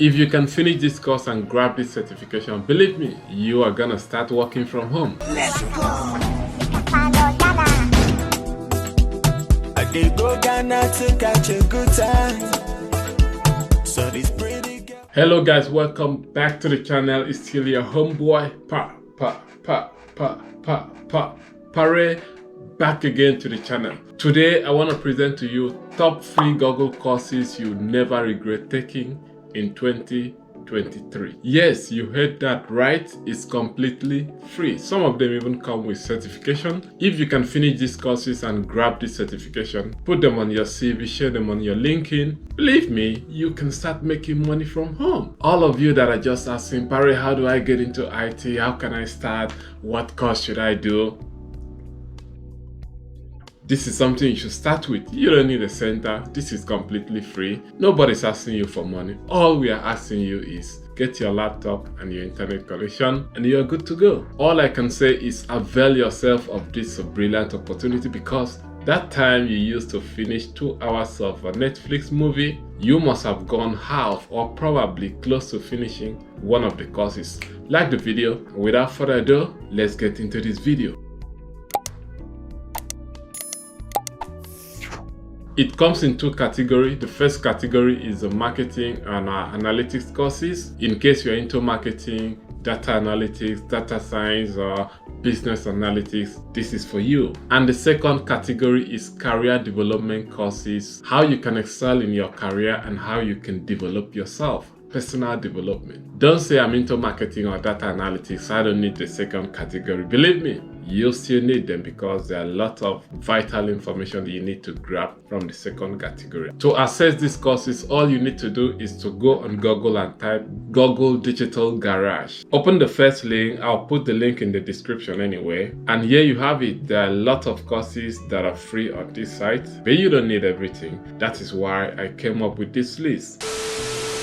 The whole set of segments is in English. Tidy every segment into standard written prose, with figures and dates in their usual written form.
If you can finish this course and grab this certification, believe me, you are gonna start working from home. Let's go. I did go Ghana to catch a good time. So this pretty girl. Hello guys, welcome back to the channel. It's still your homeboy PaRay, back again to the channel. Today I want to present to you top free Google courses you never regret taking in 2023. Yes, you heard that right. It's completely free. Some of them even come with certification. If you can finish these courses and grab this certification, put them on your CV, share them on your LinkedIn, believe me, you can start making money from home. All of you that are just asking, PaRay, how do I get into IT? How can I start? What course should I do? This is something you should start with. You don't need a center. This is completely free. Nobody's asking you for money. All we are asking you is get your laptop and your internet connection and you're good to go. All I can say is avail yourself of this brilliant opportunity, because that time you used to finish 2 hours of a Netflix movie, you must have gone half or probably close to finishing one of the courses. Like the video. Without further ado, let's get into this video. It comes in 2 categories. The first category is the marketing and analytics courses. In case you're into marketing, data analytics, data science, or business analytics, this is for you. And the second category is career development courses, how you can excel in your career and how you can develop yourself. Personal development. Don't say I'm into marketing or data analytics, I don't need the second category. Believe me, you still need them, because there are a lot of vital information that you need to grab from the second category. To access these courses, all you need to do is to go on Google and type Google Digital Garage. Open the first link. I'll put the link in the description anyway. And here you have it. There are a lot of courses that are free on this site, but you don't need everything. That is why I came up with this list.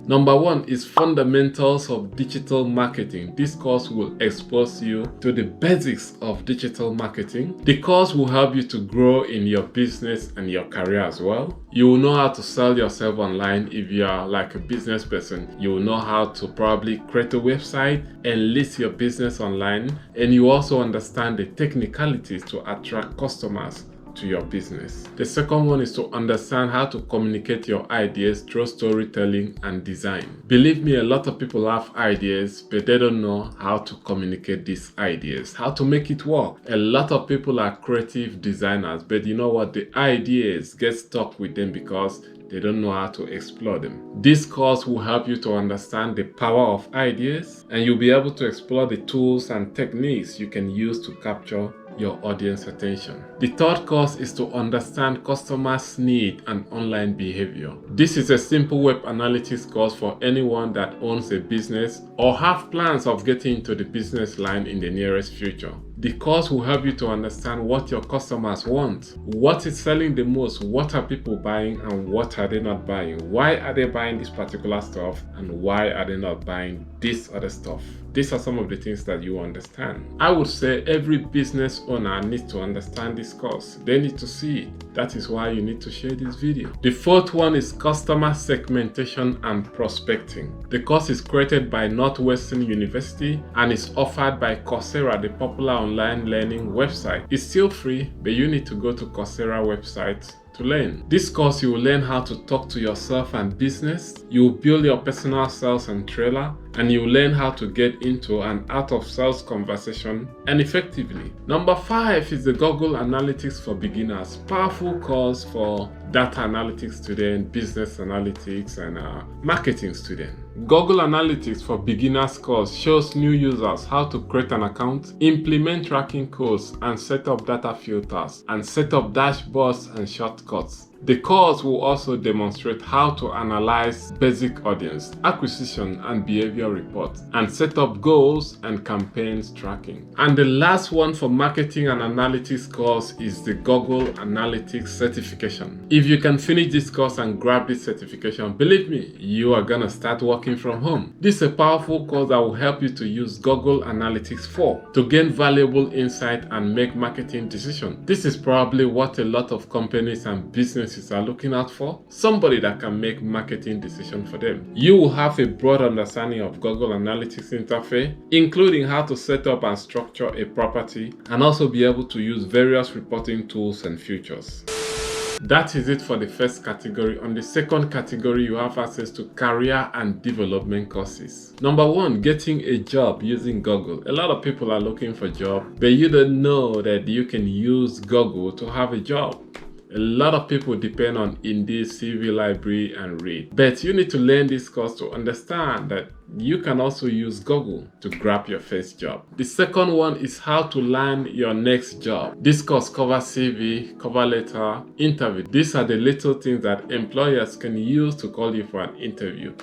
Number 1 is Fundamentals of Digital Marketing. This course will expose you to the basics of digital marketing. The course will help you to grow in your business and your career as well. You will know how to sell yourself online. If you are like a business person, you will know how to probably create a website and list your business online. And you also understand the technicalities to attract customers to your business. The second one is to understand how to communicate your ideas through storytelling and design. Believe me, a lot of people have ideas, but they don't know how to communicate these ideas, how to make it work. A lot of people are creative designers, but you know what? The ideas get stuck with them because they don't know how to explore them. This course will help you to understand the power of ideas, and you'll be able to explore the tools and techniques you can use to capture your audience attention. The third course is to understand customers' need and online behavior. This is a simple web analytics course for anyone that owns a business or have plans of getting into the business line in the nearest future. The course will help you to understand what your customers want, what is selling the most, what are people buying and what are they not buying, why are they buying this particular stuff and why are they not buying this other stuff. These are some of the things that you understand. I would say every business owner needs to understand this course. They need to see it. That is why you need to share this video. The fourth one is Customer Segmentation and Prospecting. The course is created by Northwestern University and is offered by Coursera, the popular online learning website. It's still free, but you need to go to Coursera website to learn. This course, you will learn how to talk to yourself and business. You will build your personal sales and trailer, and you will learn how to get into and out of sales conversation and effectively. Number 5 is the Google Analytics for Beginners. Powerful course for data analytics student, business analytics, and marketing student. Google Analytics for Beginners course shows new users how to create an account, implement tracking codes, and set up data filters, and set up dashboards and shortcuts. The course will also demonstrate how to analyze basic audience acquisition and behavior reports, and set up goals and campaigns tracking. And the last one for marketing and analytics course is the Google Analytics certification. If you can finish this course and grab this certification, believe me, you are gonna start working from home. This is a powerful course that will help you to use Google Analytics 4 to gain valuable insight and make marketing decisions. This is probably what a lot of companies and business agencies are looking out for? Somebody that can make marketing decisions for them. You will have a broad understanding of Google Analytics interface, including how to set up and structure a property, and also be able to use various reporting tools and features. That is it for the first category. On the second category, you have access to career and development courses. Number one, getting a job using Google. A lot of people are looking for a job, but you don't know that you can use Google to have a job. A lot of people depend on Indeed, CV Library, and Read. But you need to learn this course to understand that you can also use Google to grab your first job. The second one is how to land your next job. This course covers CV, cover letter, interview. These are the little things that employers can use to call you for an interview.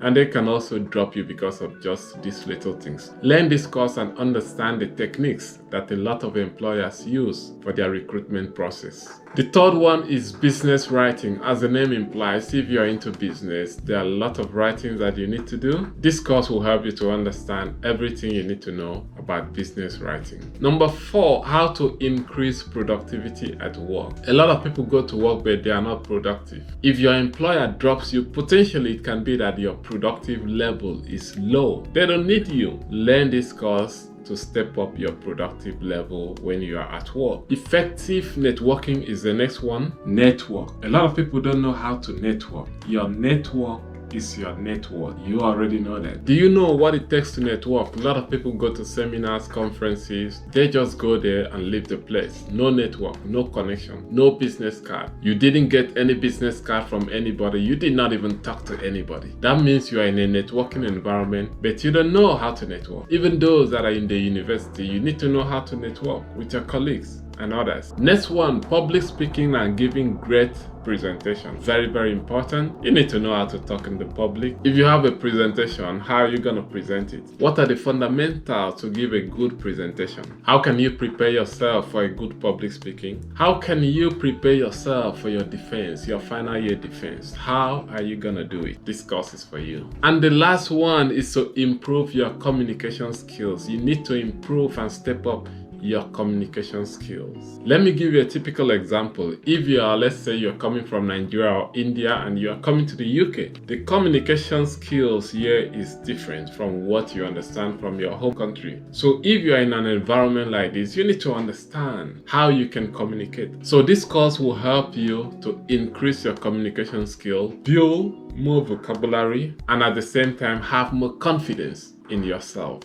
And they can also drop you because of just these little things. Learn this course and understand the techniques that a lot of employers use for their recruitment process. The third one is business writing. As the name implies, if you're into business, there are a lot of writings that you need to do. This course will help you to understand everything you need to know about business writing. Number four, how to increase productivity at work. A lot of people go to work but they are not productive. If your employer drops you, potentially it can be that your productive level is low. They don't need you. Learn this course to step up your productive level when you are at work. Effective networking is the next one. Network. A lot of people don't know how to network. Your network is your network. You already know that. Do you know what it takes to network? A lot of people go to seminars, conferences. They just go there and leave the place. No network, no connection, no business card. You didn't get any business card from anybody. You did not even talk to anybody. That means you are in a networking environment, but you don't know how to network. Even those that are in the university, you need to know how to network with your colleagues and others. Next one, public speaking and giving great presentation. Very, very important. You need to know how to talk in the public. If you have a presentation, how are you going to present it? What are the fundamentals to give a good presentation? How can you prepare yourself for a good public speaking? How can you prepare yourself for your defense, your final year defense? How are you going to do it? This course is for you. And the last one is to improve your communication skills. You need to improve and step up your communication skills. Let me give you a typical example. If you are, let's say you're coming from Nigeria or India and you are coming to the UK, the communication skills here is different from what you understand from your home country. So if you are in an environment like this, you need to understand how you can communicate. So this course will help you to increase your communication skill, build more vocabulary, and at the same time have more confidence in yourself.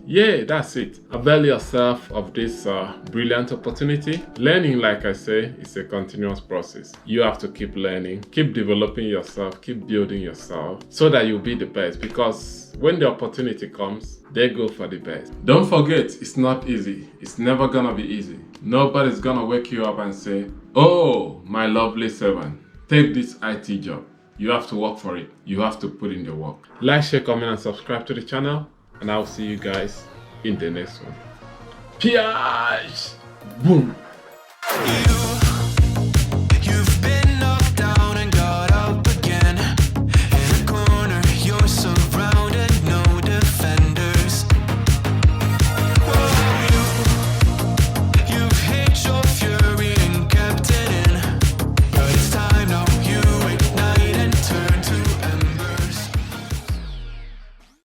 Yeah, that's it. Avail yourself of this brilliant opportunity. Learning, like I say, is a continuous process. You have to keep learning, keep developing yourself, keep building yourself so that you'll be the best, because when the opportunity comes, they go for the best. Don't forget, it's not easy. It's never gonna be easy. Nobody's gonna wake you up and say, "Oh, my lovely servant, take this IT job." You have to work for it. You have to put in the work. Like, share, comment, and subscribe to the channel. And I'll see you guys in the next one. Peace! Boom!